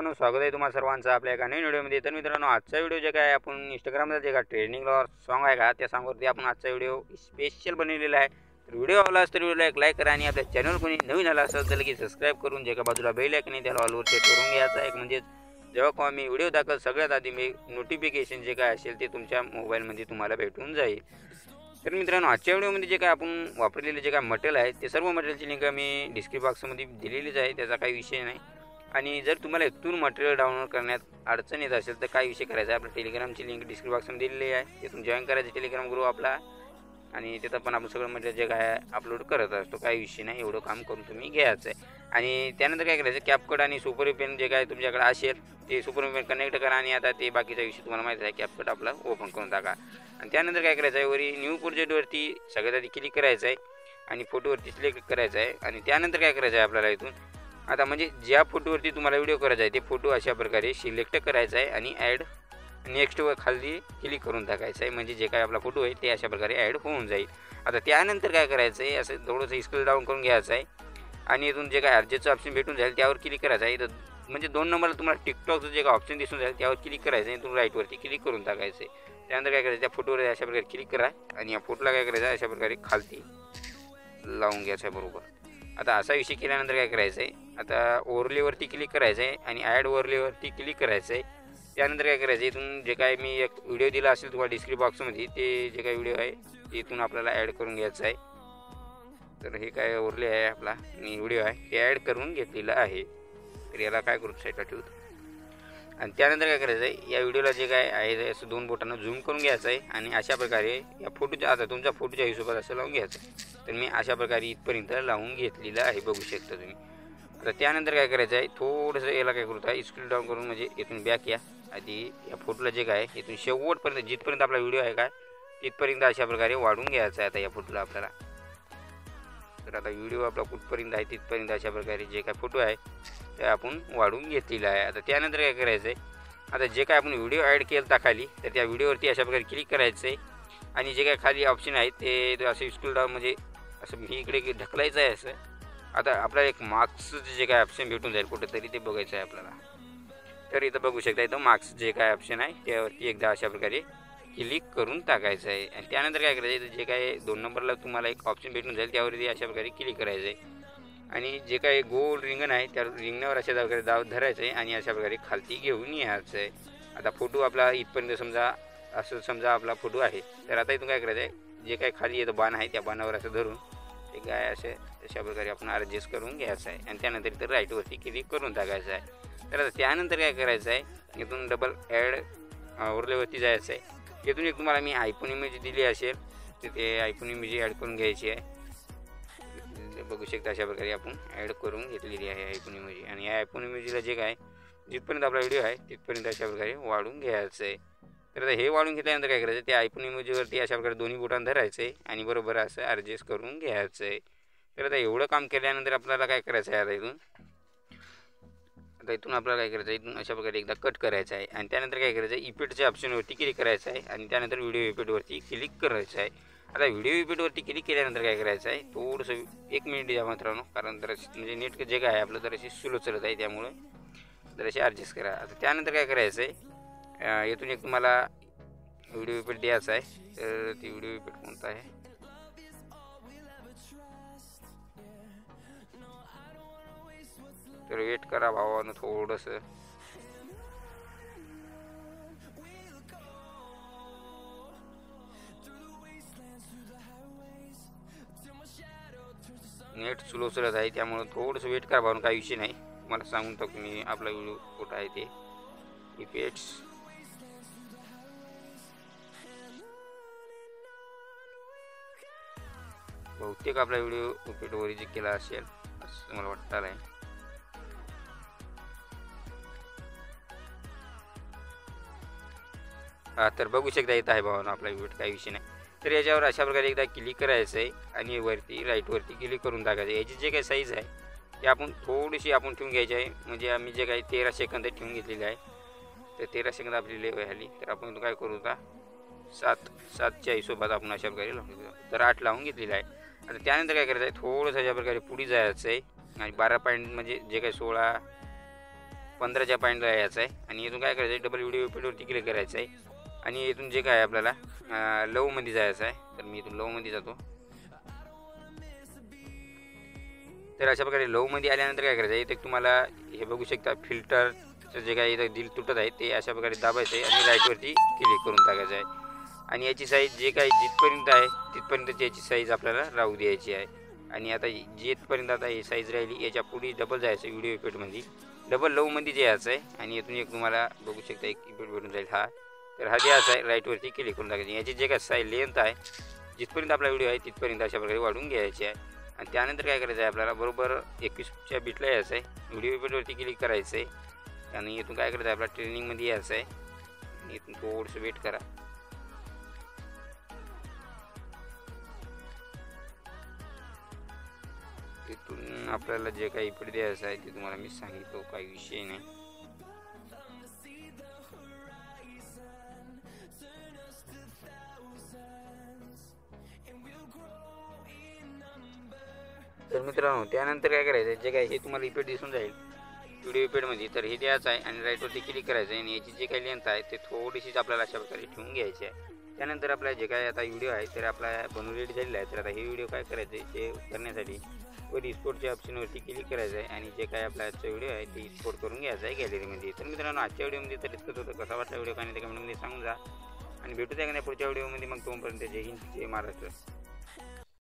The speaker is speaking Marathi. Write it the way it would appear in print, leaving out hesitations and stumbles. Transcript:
मित्रांनो, स्वागत आहे तुम्हाला सर्वांचं आपल्या एका नवीन व्हिडिओमध्ये। तर मित्रांनो, आजचा व्हिडिओ जे काय आपण इंस्टाग्रामला जे काय ट्रेंडिंगला सॉन्ग आहे का त्या सॉन्गवरती आपण आजचा व्हिडिओ स्पेशल बनवलेला आहे। तर व्हिडिओ आवडला असेल तर व्हिडिओला एक लाईक करा आणि आपल्या चॅनल कोणी नवीन आला असेल तर लगेच सबस्क्राईब करून जे का बाजूला बेल आयकॉन आहे त्याला ऑलवर सेट करून घ्यायचा आहे, म्हणजे जेव्हा मी व्हिडिओ दाखल सगळ्यात आधी मी नोटिफिकेशन जे काय असेल ते तुमच्या मोबाईलमध्ये तुम्हाला भेटून जाईल। तर मित्रांनो, आजच्या व्हिडिओमध्ये जे काय आपण वापरलेले जे काय मटेरियल आहे ते सर्व मटेरियलची लिंक मी डिस्क्रिप्शन बॉक्समध्ये दिलेलीच आहे, त्याचा काही विषय नाही। आणि जर तुम्हाला इथून मटेरियल डाउनलोड करण्यात अडचण येत असेल तर काय विषय करायचा आहे, आपल्या टेलिग्रामची लिंक डिस्क्रिप्शन बॉक्समध्ये दिलेली आहे, तिथून जॉईन करायचं टेलिग्राम ग्रुप आपला, आणि तिथं पण आपण सगळं मटेरियल जे काय अपलोड करत असतो, काही विषय नाही, एवढं काम करून तुम्ही घ्यायचं आहे। आणि त्यानंतर काय करायचं, कॅपकट आणि सुपर पेन जे काय तुमच्याकडे असेल ते सुपर पेन कनेक्ट करा आणि आता ते बाकीचा विषय तुम्हाला माहिती आहे, कॅपकट आपला ओपन करून टाका। आणि त्यानंतर काय करायचं आहे, वरी न्यू प्रोजेक्टवरती सगळ्यात आधी क्लिक करायचं आहे आणि फोटोवरती सिलेक्ट करायचं आहे। आणि त्यानंतर काय करायचं आहे आपल्याला इथून आता म्हणजे ज्या फोटोवरती तुम्हाला व्हिडिओ करायचा आहे ते फोटो अशा प्रकारे सिलेक्ट करायचा आहे आणि ॲड नेक्स्टवर खाली क्लिक करून टाकायचं आहे, म्हणजे जे काय आपला फोटो आहे ते अशा प्रकारे ॲड होऊन जाईल। आता त्यानंतर काय करायचं आहे, असं थोडंसं स्क्रोल डाऊन करून घ्यायचं आहे आणि इथून जे काय ॲडजस्टचं ऑप्शन भेटून जाईल त्यावर क्लिक करायचं आहे। तर म्हणजे 2 नंबरला तुम्हाला टिकटॉकचं जे काय ऑप्शन दिसून जाईल त्यावर क्लिक करायचं आहे, इथून राईटवरती क्लिक करून टाकायचं आहे। त्यानंतर काय करायचं, त्या फोटोवर अशा प्रकारे क्लिक करा आणि या फोटोला काय करायचं अशा प्रकारे खालती लावून घ्यायचं आहे बरोबर। आता असा विषय केल्यानंतर काय करायचं आहे, आता ओव्हरलेवरती क्लिक करायचं आहे आणि ॲड ओव्हरलेवरती क्लिक करायचं आहे। त्यानंतर काय करायचं, इथून जे काय मी एक व्हिडिओ दिला असेल तुम्हाला डिस्क्रिप्शन बॉक्समध्ये ते जे काही व्हिडिओ आहे ते इथून आपल्याला ॲड करून घ्यायचं आहे। तर हे काय ओव्हरले आहे आपला मी व्हिडिओ आहे हे ॲड करून घेतलेलं आहे, तर याला काय करू साईडला ठेवतो। आणि त्यानंतर काय करायचं आहे, या व्हिडिओला जे काय आहे असं 2 बोटांना झूम करून घ्यायचं आहे आणि अशा प्रकारे या फोटोच्या आता तुमच्या फोटोच्या हिशोबात असं लावून घ्यायचं आहे। तर मी अशा प्रकारे इथपर्यंत लावून घेतलेलं आहे, बघू शकता तुम्ही। आता त्यानंतर काय करायचं आहे, थोडंसं याला काय करू आहे स्क्रोल डाऊन करून, म्हणजे इथून बॅक या आधी या फोटोला जे काय इथून शेवटपर्यंत जिथपर्यंत आपला व्हिडिओ आहे काय तिथपर्यंत अशा प्रकारे वाढून घ्यायचं आहे आता या फोटोला आपल्याला। तर आता व्हिडिओ आपला कुठपर्यंत आहे तिथपर्यंत अशा प्रकारे जे काय फोटो आहे ते आपण वाढून घेतलेला आहे। आता त्यानंतर काय करायचं आहे, आता जे काय आपण व्हिडिओ ॲड केला खाली तर त्या व्हिडिओवरती अशा प्रकारे क्लिक करायचं आहे आणि जे काय खाली ऑप्शन आहे ते असं स्क्रोल डाऊन म्हणजे असं मी इकडे ढकलायचं आहे असं। आता आपल्याला एक मार्क्सचं जे काय ऑप्शन भेटून जाईल कुठेतरी ते बघायचं आहे आपल्याला। तर इथं बघू शकता, इथं मार्क्स जे काय ऑप्शन आहे त्यावरती एकदा अशा प्रकारे क्लिक करून टाकायचं आहे। आणि त्यानंतर काय करायचं, जे काय 2 नंबरला तुम्हाला एक ऑप्शन भेटून जाईल त्यावरती अशा प्रकारे क्लिक करायचं आहे आणि जे काही गोल रिंगण आहे त्या रिंगणावर अशा प्रकारे दाव धरायचं आहे आणि अशा प्रकारे खालती घेऊन यायचं आहे। आता फोटो आपला इथपर्यंत समजा असं समजा आपला फोटो आहे, तर आता इथून काय करायचं आहे, जे काही खाली येतं बाण आहे त्या बाणावर असं धरून ते काय असे अशा प्रकारे आपण ॲडजस्ट करून घ्यायचं आहे आणि त्यानंतर इथं राईटवरती क्लिक करून टाकायचं आहे। तर आता त्यानंतर काय करायचं आहे, इथून डबल ॲड ओव्हरलेवरती जायचं आहे। इथून एक तुम्हाला मी आयफोन इमेज दिली असेल तर ते आयफोन इमेज ॲड करून घ्यायची आहे, बघू शकता अशा प्रकारे आपण ॲड करून घेतलेली आहे आयफोन इमेज। आणि या आयफोन इमेजला जे काय जिथपर्यंत आपला व्हिडिओ आहे तिथपर्यंत अशा प्रकारे वाढून घ्यायचं आहे। तर आता हे वाढून घेतल्यानंतर काय करायचं, त्या आयफोन इमेजवरती अशा प्रकारे दोन्ही बोटांना धरायचं आहे आणि बरोबर असं ॲडजस्ट करून घ्यायचं आहे। तर आता एवढं काम केल्यानंतर आपल्याला काय करायचं आहे, आता इथून आपल्याला काय करायचं आहे, इथून अशा प्रकारे एकदा कट करायचं आहे आणि त्यानंतर काय करायचं आहे, इफेक्टच्या ऑप्शनवरती क्लिक करायचं आहे आणि त्यानंतर व्हिडिओ इफेक्टवरती क्लिक करायचं आहे। आता व्हिडिओ इफेक्टवरती क्लिक केल्यानंतर काय करायचं आहे, थोडंसं 1 मिनिट द्या मित्रांनो, कारण जराशी म्हणजे नेट जे काय आहे आपलं जराशी स्लो चालत आहे त्यामुळे जराशी ॲडजस्ट करा। आता त्यानंतर काय करायचं आहे, इथून एक तुम्हाला व्हिडिओ इफेक्ट द्यायचा आहे, तर ती व्हिडिओ इफेक्ट कोणता आहे, तर वेट करा भावानं थोडंसं। नेट स्लो चालत आहे त्यामुळे थोडंसं वेट करा भावून, काही विषय नाही, तुम्हाला सांगून टाकतो मी आपला व्हिडिओ कुठं आहे ते इफेक्ट्स। बहुतेक आपला व्हिडिओ इफेक्ट ओरिजिन केला असेल असं मला वाटतं आहे। तर बघू शकता येत आहे भावानं आपला इफेक्ट, काही विषय नाही। तर याच्यावर अशा प्रकारे एकदा क्लिक करायचं आहे आणि वरती राईटवरती क्लिक करून टाकायचं आहे। याची जे काही साईज आहे ते आपण थोडीशी आपण ठेवून घ्यायची आहे, म्हणजे आम्ही जे काही 13 सेकंद ठेवून घेतलेली आहे, तर 13 सेकंद आपली लेव आली, तर आपण काय करू का 7च्या हिशोबात आपण अशा प्रकारे लावून घेऊ, तर 8 लावून घेतलेलं आहे। आता त्यानंतर काय करायचं आहे, थोडंसं अशा प्रकारे पुढे जायचं आहे आणि 12 पॉईंट म्हणजे जे काही 16 15च्या पॉईंटला यायचं आहे आणि इथून काय करायचं आहे, डबल व्हिडिओ इफेक्टवरती क्लिक करायचं आहे आणि इथून जे काय आपल्याला लवमध्ये जायचं आहे. तर मी इथून लवमध्ये जातो. तर अशा प्रकारे लवमध्ये आल्यानंतर काय करायचं आहे, इथे तुम्हाला हे बघू शकता फिल्टरचं जे काही इथं दिल तुटत आहे ते अशा प्रकारे दाबायचं आहे आणि राईटवरती क्लिक करून टाकायचं आहे. आणि याची साईज जे काही जिथपर्यंत आहे तिथपर्यंतची याची साईज आपल्याला राहू द्यायची आहे. आणि आता जिथपर्यंत आता ही साईज राहिली याच्या पुढे डबल जायचं आहे व्हिडिओ इफेक्टमध्ये, डबल लवमध्ये जे यायचं आहे. आणि इथून एक तुम्हाला बघू शकता एक इफेक्ट भेटून जाईल हा. तर हा द्यायचा आहे, राईटवरती क्लिक करून टाकायची. याची जे काय साईज लेंथ आहे जिथपर्यंत आपला व्हिडिओ आहे तिथपर्यंत अशा प्रकारे वाढून घ्यायची आहे. आणि त्यानंतर काय करायचं आहे, आपल्याला बरोबर 21च्या बीटला यायचं आहे, व्हिडिओ इफेक्टवरती क्लिक करायचं आहे आणि इथून काय करायचं आहे, आपला ट्रेनिंगमध्ये यायचं आहे आणि इथून थोडंसं वेट करा. इथून आपल्याला जे काही इफेक्ट द्यायचं आहे ते तुम्हाला मी सांगितलं, काही विषय नाही. तर मित्रांनो त्यानंतर काय करायचं, जे काय हे तुम्हाला इफेक्ट दिसून जाईल व्हिडिओ इफेक्टमध्ये, तर हे द्यायचं आहे आणि राईटवरती क्लिक करायचं आहे आणि याची जे काही लेंथ आहे ते थोडीशीच आपल्याला अशा प्रकारे ठेवून घ्यायची आहे. त्यानंतर आपला जे काय आता व्हिडिओ आहे तर आपला बनवून रेडी झालेला आहे. तर आता हे व्हिडिओ काय करायचं आहे, ते करण्यासाठी वर एक्सपोर्टच्या ऑप्शनवरती क्लिक करायचं आहे आणि जे काय आपला आजचा व्हिडिओ आहे ते एक्सपोर्ट करून घ्यायचा आहे गॅलरीमध्ये. तर मित्रांनो आजच्या व्हिडिओमध्ये तर इतकंच होतं. कसा वाटला व्हिडिओ काय नाही ते कमेंटमध्ये सांगून जा आणि भेटू त्या पुढच्या व्हिडिओमध्ये. मग तोपर्यंत जय हिंद, जय महाराष्ट्र.